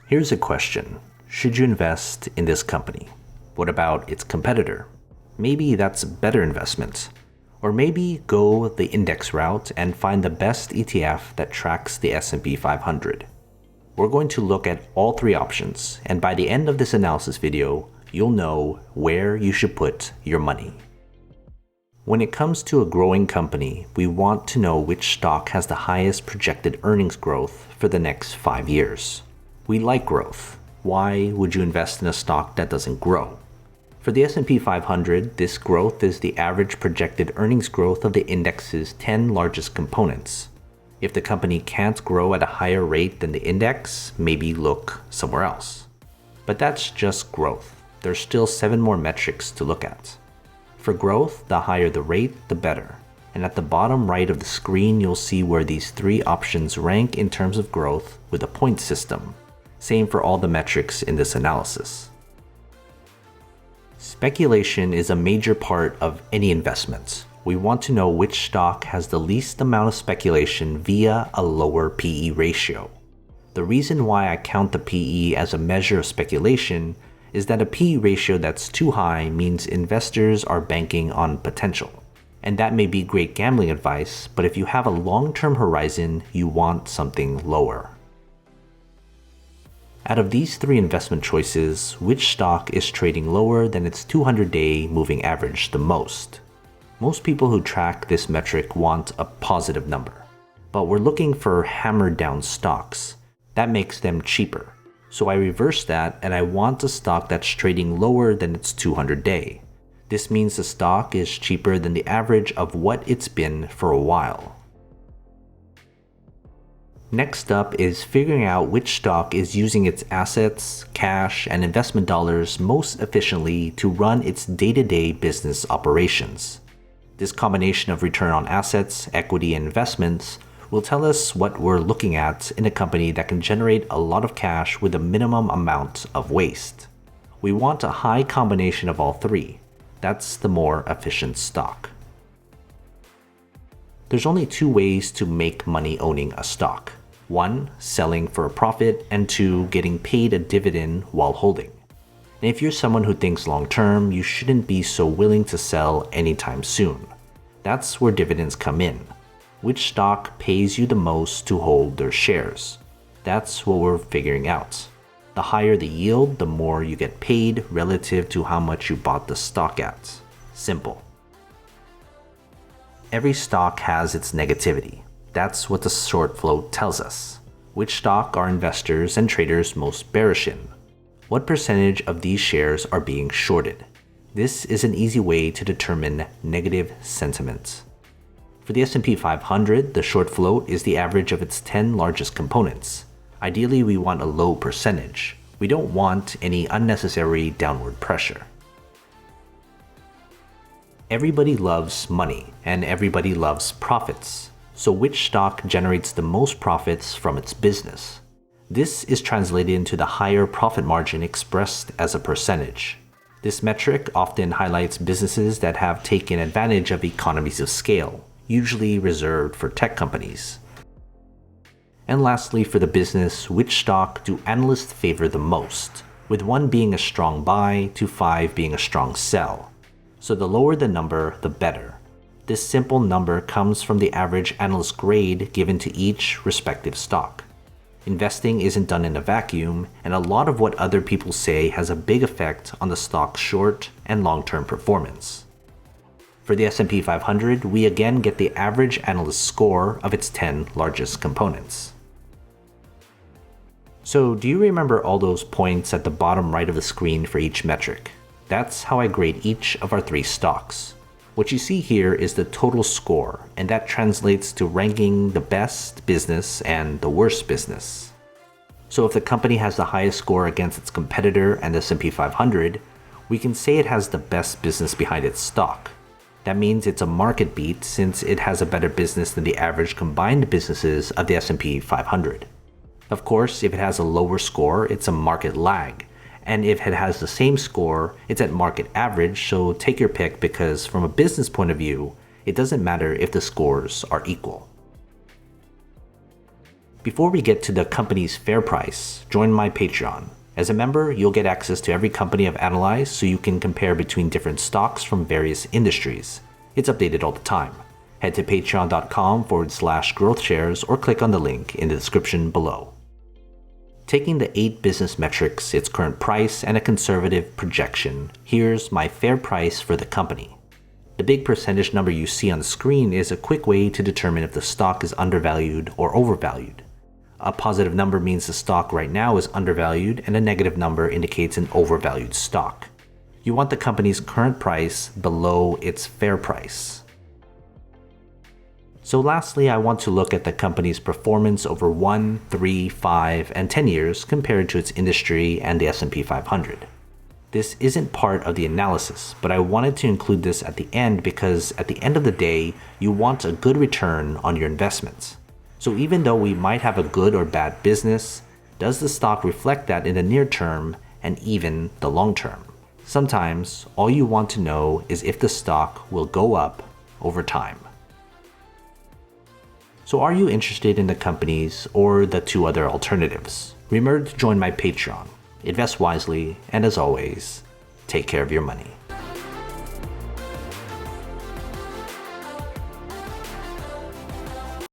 Here's a question. Should you invest in this company? What about its competitor? Maybe that's a better investment. Or maybe go the index route and find the best ETF that tracks the S&P 500. We're going to look at all three options, and by the end of this analysis video, you'll know where you should put your money. When it comes to a growing company, we want to know which stock has the highest projected earnings growth for the next 5 years. We like growth. Why would you invest in a stock that doesn't grow? For the S&P 500, this growth is the average projected earnings growth of the index's 10 largest components. If the company can't grow at a higher rate than the index, maybe look somewhere else. But that's just growth. There's still 7 more metrics to look at. For growth, the higher the rate, the better. And at the bottom right of the screen, you'll see where these 3 options rank in terms of growth with a point system. Same for all the metrics in this analysis. Speculation is a major part of any investment. We want to know which stock has the least amount of speculation via a lower PE ratio. The reason why I count the PE as a measure of speculation is that a PE ratio that's too high means investors are banking on potential. And that may be great gambling advice, but if you have a long-term horizon, you want something lower. Out of these 3 investment choices, which stock is trading lower than its 200-day moving average the most? Most people who track this metric want a positive number, but we're looking for hammered down stocks. That makes them cheaper. So I reverse that and I want a stock that's trading lower than its 200-day. This means the stock is cheaper than the average of what it's been for a while. Next up is figuring out which stock is using its assets, cash, and investment dollars most efficiently to run its day-to-day business operations. This combination of return on assets, equity, and investments will tell us what we're looking at in a company that can generate a lot of cash with a minimum amount of waste. We want a high combination of all 3. That's the more efficient stock. There's only 2 ways to make money owning a stock. 1, selling for a profit, and 2, getting paid a dividend while holding. And if you're someone who thinks long-term, you shouldn't be so willing to sell anytime soon. That's where dividends come in. Which stock pays you the most to hold their shares? That's what we're figuring out. The higher the yield, the more you get paid relative to how much you bought the stock at. Simple. Every stock has its negativity. That's what the short float tells us. Which stock are investors and traders most bearish in? What percentage of these shares are being shorted? This is an easy way to determine negative sentiment. For the S&P 500, the short float is the average of its 10 largest components. Ideally, we want a low percentage. We don't want any unnecessary downward pressure. Everybody loves money, and everybody loves profits. So which stock generates the most profits from its business? This is translated into the higher profit margin expressed as a percentage. This metric often highlights businesses that have taken advantage of economies of scale, usually reserved for tech companies. And lastly, for the business, which stock do analysts favor the most, with 1 being a strong buy to 5 being a strong sell. So the lower the number, the better. This simple number comes from the average analyst grade given to each respective stock. Investing isn't done in a vacuum, and a lot of what other people say has a big effect on the stock's short and long-term performance. For the S&P 500, we again get the average analyst score of its 10 largest components. So do you remember all those points at the bottom right of the screen for each metric? That's how I grade each of our 3 stocks. What you see here is the total score, and that translates to ranking the best business and the worst business. So if the company has the highest score against its competitor and the S&P 500, we can say it has the best business behind its stock. That means it's a market beat since it has a better business than the average combined businesses of the S&P 500. Of course, if it has a lower score, it's a market lag. And if it has the same score, it's at market average, so take your pick because from a business point of view, it doesn't matter if the scores are equal. Before we get to the company's fair price, join my Patreon. As a member, you'll get access to every company I've analyzed so you can compare between different stocks from various industries. It's updated all the time. Head to patreon.com/growthshares or click on the link in the description below. Taking the 8 business metrics, its current price, and a conservative projection, here's my fair price for the company. The big percentage number you see on the screen is a quick way to determine if the stock is undervalued or overvalued. A positive number means the stock right now is undervalued, and a negative number indicates an overvalued stock. You want the company's current price below its fair price. So lastly, I want to look at the company's performance over 1, 3, 5, and 10 years compared to its industry and the S&P 500. This isn't part of the analysis, but I wanted to include this at the end because at the end of the day, you want a good return on your investments. So even though we might have a good or bad business, does the stock reflect that in the near term and even the long term? Sometimes all you want to know is if the stock will go up over time. So are you interested in the companies or the 2 other alternatives? Remember to join my Patreon. Invest wisely, and as always, take care of your money.